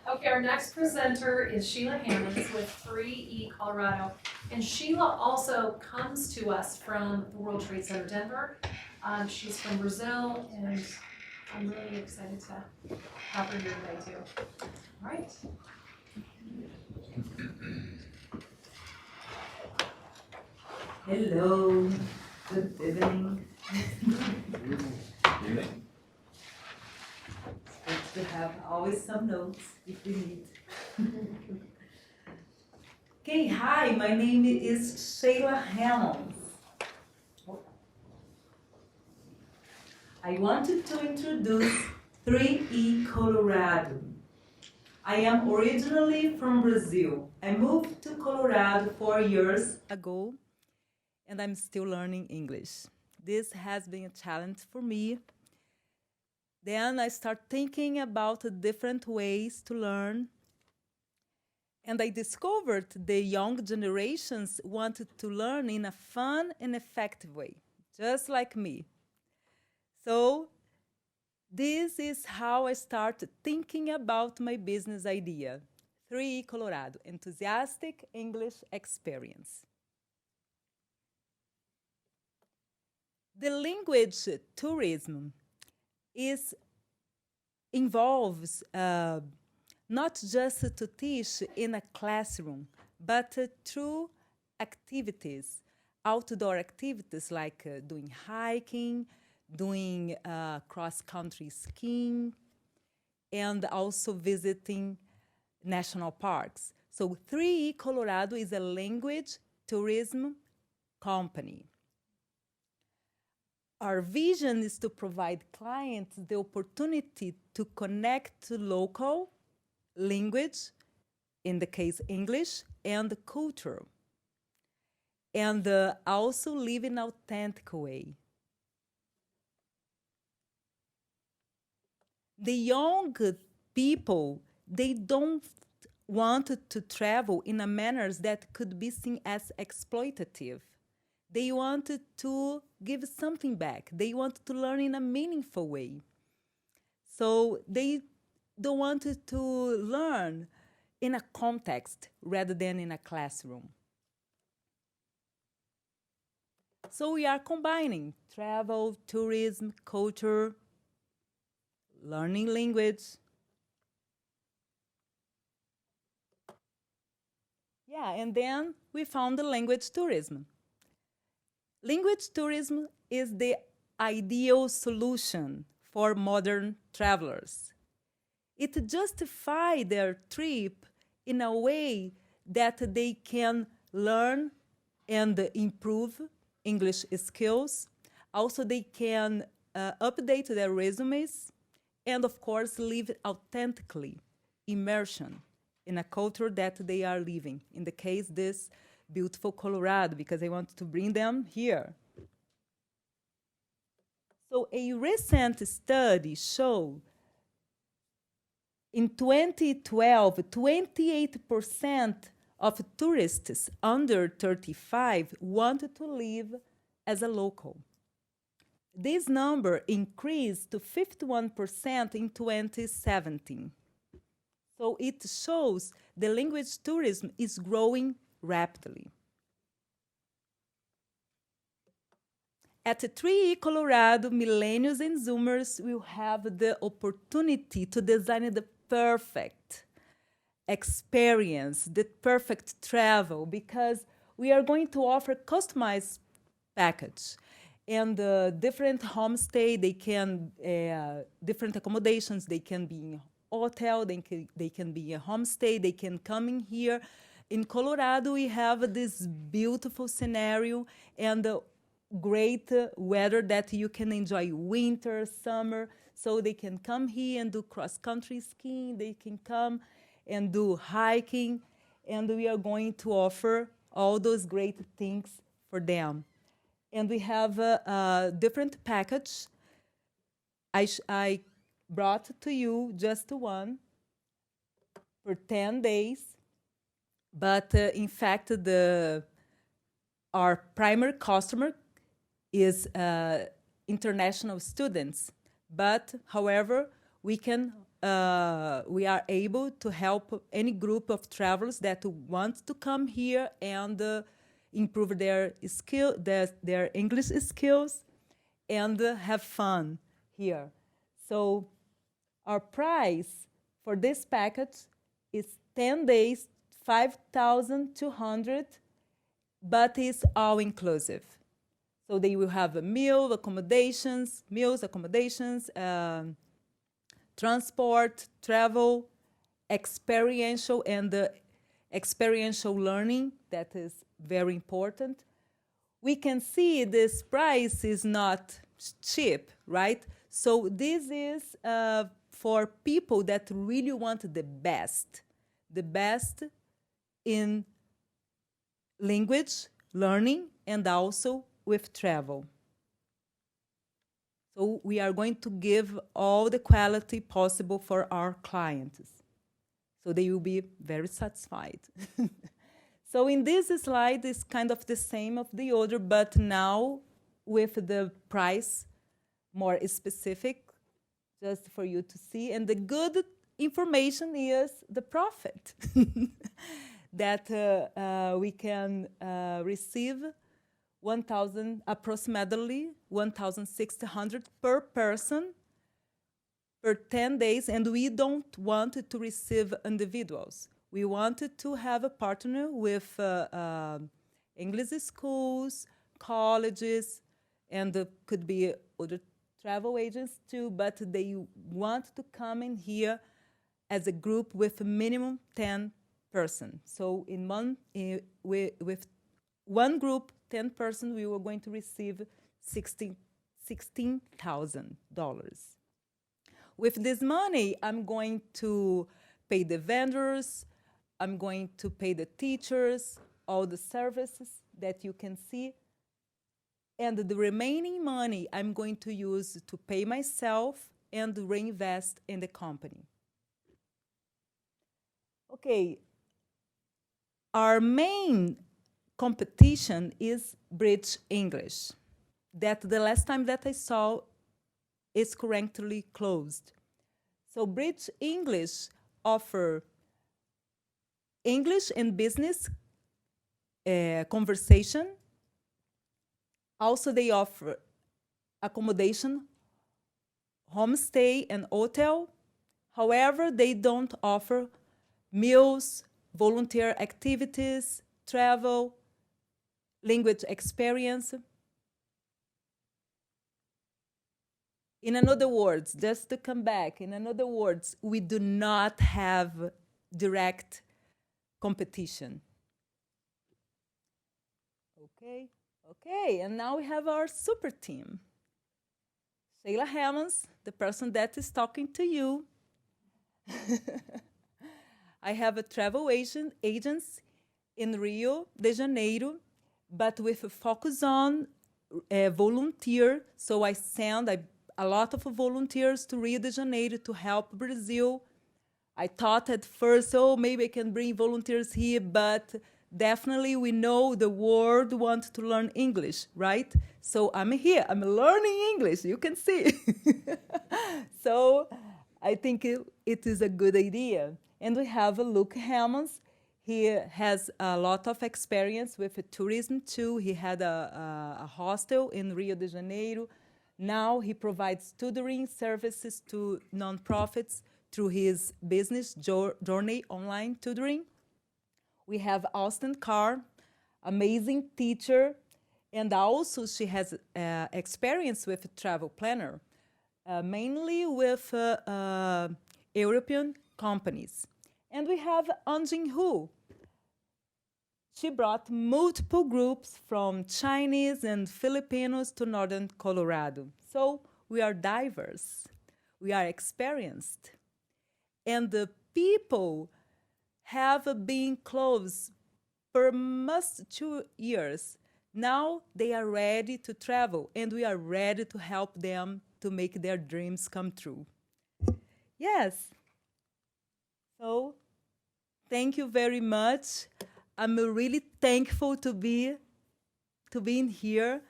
Okay, our next presenter is Sheila Hammons with 3E Colorado. And Sheila also comes to us from the World Trade Center Denver. She's from Brazil, and I'm really excited to have her here today too. All right. Hello, good evening. It's good to have always some notes if we need. Okay, hi, my name is Sheila Hammons. I wanted to introduce 3E Colorado. I am originally from Brazil. I moved to Colorado 4 years ago, and I'm still learning English. This has been a challenge for me. Then I start thinking about different ways to learn. And I discovered the young generations wanted to learn in a fun and effective way, just like me. So this is how I started thinking about my business idea, 3E Colorado, Enthusiastic English Experience. The language tourism involves not just to teach in a classroom, but through activities, outdoor activities like doing hiking, doing cross-country skiing, and also visiting national parks. So 3E Colorado is a language tourism company. Our vision is to provide clients the opportunity to connect to local language, in the case English, and culture, and also live in an authentic way. The young people, they don't want to travel in a manner that could be seen as exploitative. They wanted to give something back. They want to learn in a meaningful way. So they don't want to learn in a context rather than in a classroom. So we are combining travel, tourism, culture, learning language. Yeah, and then we found the language tourism. Language tourism is the ideal solution for modern travelers. It justifies their trip in a way that they can learn and improve English skills. Also, they can update their resumes and, of course, live authentically, immersion in a culture that they are living. In the case, this beautiful Colorado, because I want to bring them here. So a recent study showed in 2012, 28% of tourists under 35 wanted to live as a local. This number increased to 51% in 2017. So it shows the language tourism is growing rapidly. At 3E Colorado, millennials and Zoomers will have the opportunity to design the perfect experience, the perfect travel, because we are going to offer customized package and different homestay. They can different accommodations. They can be in hotel. They can be a homestay. They can come in here. In Colorado, we have this beautiful scenario and great weather that you can enjoy winter, summer. So they can come here and do cross-country skiing. They can come and do hiking. And we are going to offer all those great things for them. And we have a different package. I brought to you just one for 10 days. But in fact, our primary customer is international students. But, however, we can we are able to help any group of travelers that want to come here and improve their their English skills, and have fun here. So our price for this package is 10 days, 5,200, but it's all inclusive. So they will have a meals, accommodations, transport, travel, experiential, and experiential learning. That is very important. We can see this price is not cheap, right? So this is for people that really want the best in language learning and also with travel. So we are going to give all the quality possible for our clients. So they will be very satisfied. So in this slide is kind of the same of the other, but now with the price more specific, just for you to see. And the good information is the profit that we can receive approximately 1,600 per person per 10 days, and we don't want to receive individuals. We wanted to have a partner with English schools, colleges, and could be other travel agents too, but they want to come in here as a group with a minimum 10 person. So in with one group, 10 person, we were going to receive $16,000. With this money, I'm going to pay the vendors, I'm going to pay the teachers, all the services that you can see, and the remaining money I'm going to use to pay myself and reinvest in the company. Okay, our main competition is Bridge English. That the last time that I saw is currently closed. So Bridge English offer English and business conversation. Also, they offer accommodation, homestay, and hotel. However, they don't offer meals, volunteer activities, travel, language experience. In other words, just to come back, in other words, we do not have direct competition. Okay, and now we have our super team. Sheila Hammons, the person that is talking to you. I have a travel agents in Rio de Janeiro, but with a focus on volunteer. So I send a lot of volunteers to Rio de Janeiro to help Brazil. I thought at first, oh, maybe I can bring volunteers here, but definitely we know the world wants to learn English, right? So I'm here, I'm learning English, you can see. So I think it is a good idea. And we have Luke Hammons. He has a lot of experience with tourism too. He had a hostel in Rio de Janeiro. Now he provides tutoring services to nonprofits through his business, Journey Online Tutoring. We have Austin Carr, amazing teacher, and also she has experience with a travel planner, mainly with European companies. And we have Anjing Hu. She brought multiple groups from Chinese and Filipinos to Northern Colorado. So we are diverse, we are experienced. And the people have been close for almost 2 years. Now they are ready to travel, and we are ready to help them to make their dreams come true. Yes. So thank you very much. I'm really thankful to be in here.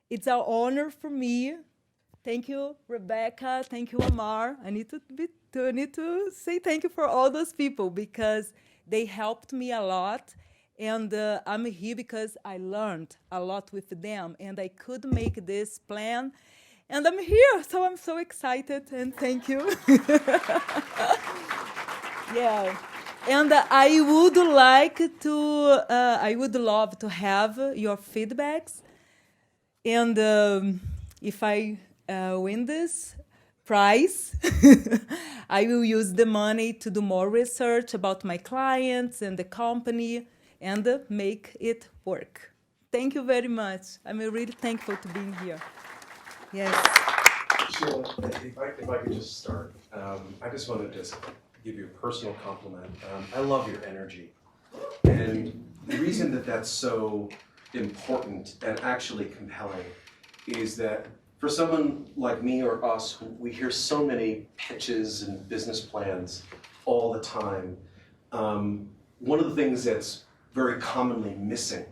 It's an honor for me Thank you, Rebecca. Thank you, Amar. I need to say thank you for all those people because they helped me a lot. And I'm here because I learned a lot with them, and I could make this plan. And I'm here, so I'm so excited, and thank you. Yeah. And I would love to have your feedbacks. And if I win this prize, I will use the money to do more research about my clients and the company and make it work. Thank you very much. I'm really thankful to being here. Yes. Sheila, if I could just start, I just want to just give you a personal compliment. I love your energy. And the reason that that's so important and actually compelling is that for someone like me or us, we hear so many pitches and business plans all the time. One of the things that's very commonly missing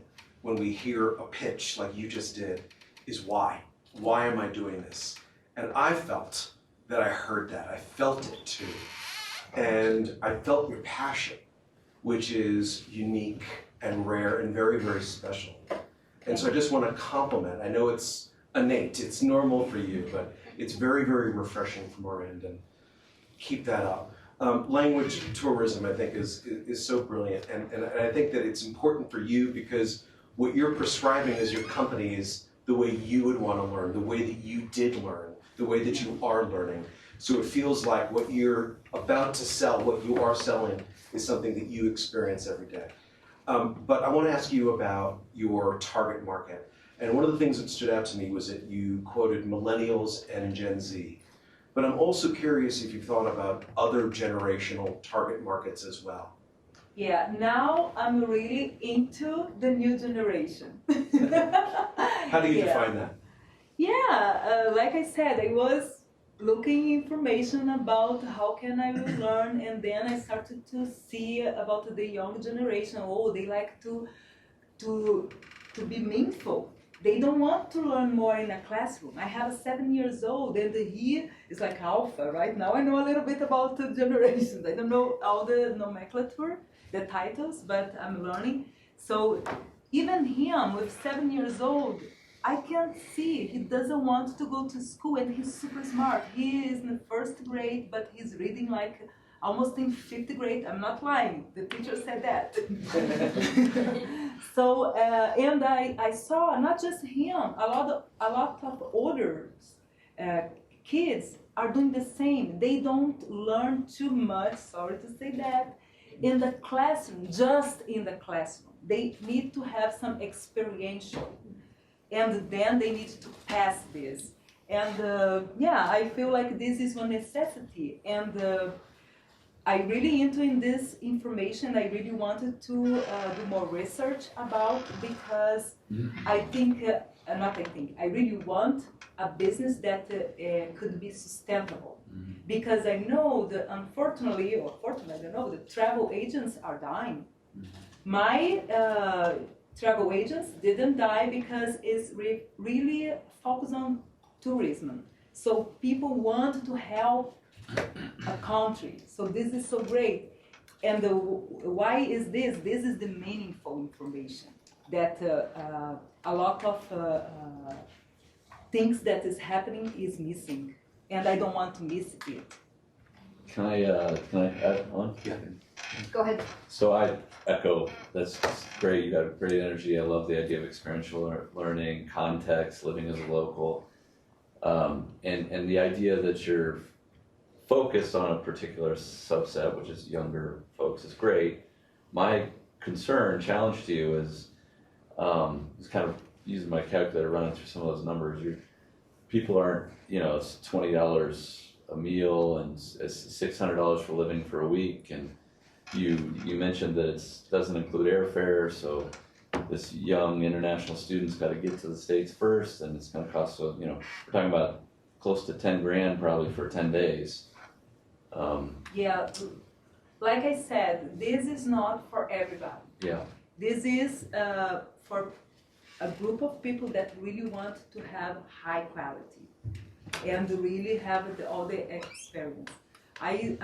when we hear a pitch like you just did is why. Why am I doing this? And I felt that I heard that. I felt it too. And I felt your passion, which is unique and rare and very, very special. And so I just want to compliment. I know it's innate, it's normal for you, but it's very, very refreshing from our end, and keep that up. Language tourism, I think, is so brilliant, and I think that it's important for you because what you're prescribing as your company is the way you would want to learn, the way that you did learn, the way that you are learning. So it feels like what you're about to sell, what you are selling, is something that you experience every day. But I want to ask you about your target market. And one of the things that stood out to me was that you quoted millennials and Gen Z. But I'm also curious if you've thought about other generational target markets as well. Yeah, now I'm really into the new generation. How do you define that? Yeah, like I said, I was looking information about how can I learn, and then I started to see about the young generation. Oh, they like to be meaningful. They don't want to learn more in a classroom. I have a 7 years old, and he is like alpha. Right now I know a little bit about the generations. I don't know all the nomenclature, the titles, but I'm learning. So even him with 7 years old, I can see he doesn't want to go to school, and he's super smart. He is in the first grade, but he's reading like almost in fifth grade. I'm not lying. The teacher said that. So, and I saw not just him, a lot of older kids are doing the same. They don't learn too much, sorry to say that, in the classroom, just in the classroom. They need to have some experiential, and then they need to pass this. And yeah, I feel like this is one necessity. And I really into in this information. I really wanted to do more research about, because I think, I really want a business that could be sustainable. Because I know that unfortunately, or fortunately, I don't know, the travel agents are dying. My travel agents didn't die because it's really focused on tourism. So people want to help a country. So this is so great. And why is this? This is the meaningful information that a lot of things that is happening is missing, and I don't want to miss it. Can I add on? Yeah. Go ahead. So I echo, that's great, you got great energy. I love the idea of experiential learning, context, living as a local, and the idea that you're focused on a particular subset, which is younger folks, is great. My concern, challenge to you is kind of using my calculator, running through some of those numbers. People aren't, it's $20 a meal and it's $600 for living for a week, and you mentioned that it doesn't include airfare, so this young international student's got to get to the States first, and it's going to cost, so we're talking about close to 10 grand probably for 10 days. Yeah, like I said, this is not for everybody. Yeah. This is for a group of people that really want to have high quality. and really have all the experience. I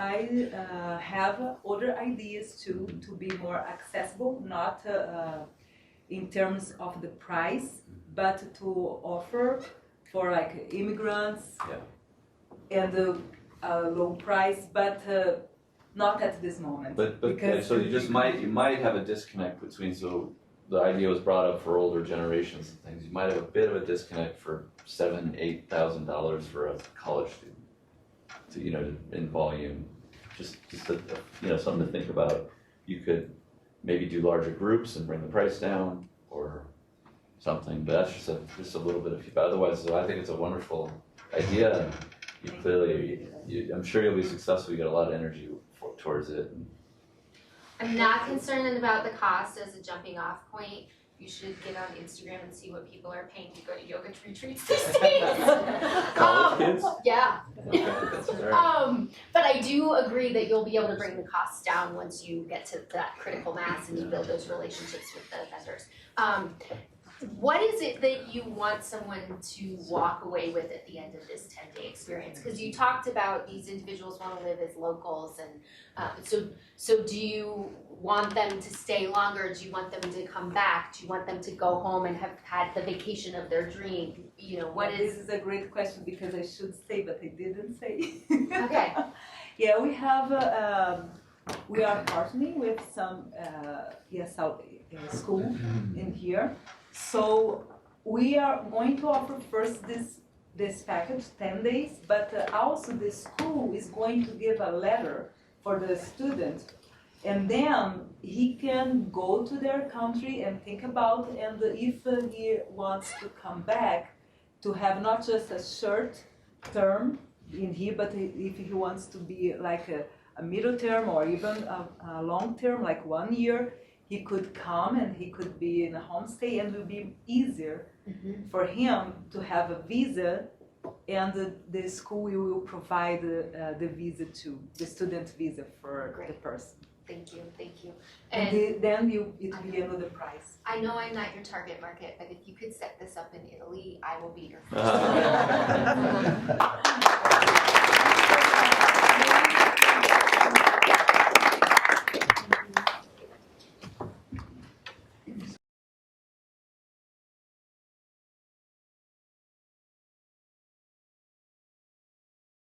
have other ideas too, to be more accessible, not in terms of the price, but to offer for like immigrants and a low price, but not at this moment. But because so you might have a disconnect between, so the idea was brought up for older generations and things. You might have a bit of a disconnect for $7,000-8,000 for a college student, in volume. Just something to think about. You could maybe do larger groups and bring the price down, or something. But that's just a little bit of feedback. Otherwise, I think it's a wonderful idea. And you clearly, I'm sure you'll be successful. You got a lot of energy towards it. I'm not concerned about the cost as a jumping off point. You should get on Instagram and see what people are paying to go to yoga retreats these days. College kids? Yeah. That's fair. But I do agree that you'll be able to bring the costs down once you get to that critical mass and you build those relationships with the vendors. What is it that you want someone to walk away with at the end of this 10-day experience? Because you talked about these individuals want to live as locals, and so do you want them to stay longer? Do you want them to come back? Do you want them to go home and have had the vacation of their dream? This is a great question, because I should say, but I didn't say. Okay. Yeah, we have. We are partnering with some school in here. So we are going to offer first this package, 10 days, but also the school is going to give a letter for the student, and then he can go to their country and think about, and if he wants to come back, to have not just a short term in here, but if he wants to be like a middle term or even a long term, like 1 year, he could come and he could be in a homestay, and it would be easier for him to have a visa, and the school will provide the visa too, the student visa for the person. Thank you. And then it will be another price. I know I'm not your target market, but if you could set this up in Italy, I will be your first.